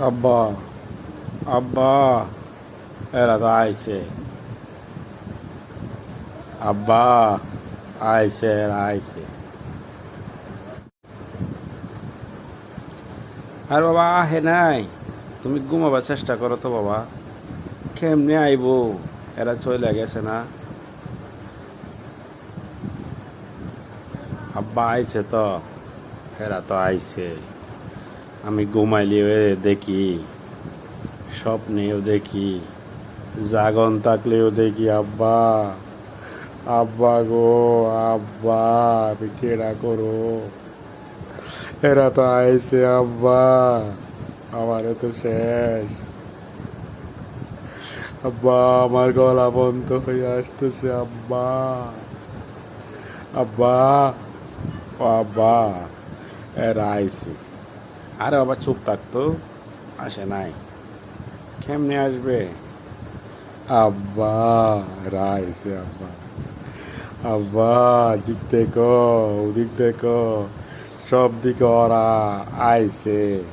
আব্বা আব্বা এরা তো আইছে। আব্বা আইছে, এরা আইছে। আর বাবা আহে নাই, তুমি ঘুমাবার চেষ্টা করো তো বাবা। কেমনে আইবো? এরা চলে গেছে না। আব্বা আইছে তো, এরা তো আইছে। আমি ঘুমাইলেও দেখি, স্বপ্নেও দেখি, জাগন থাকলেও দেখি আব্বা। আব্বা গো, আব্বা আমি কেডা করো? এরা তো আইছে আব্বা, আমারে তো শেষ। আব্বা আমার গলা বন্ধ হয়ে আসতেছে আব্বা। আব্বা, ও আব্বা, এরা আইছে। আরে বাবা চুপ থাকতো, আসে নাই। কেমনে আসবে? আব্বা এরা আইছে আব্বা। আব্বা দিক দেখো, ওদিক দেখো, সব দিকে ওরা আইছে।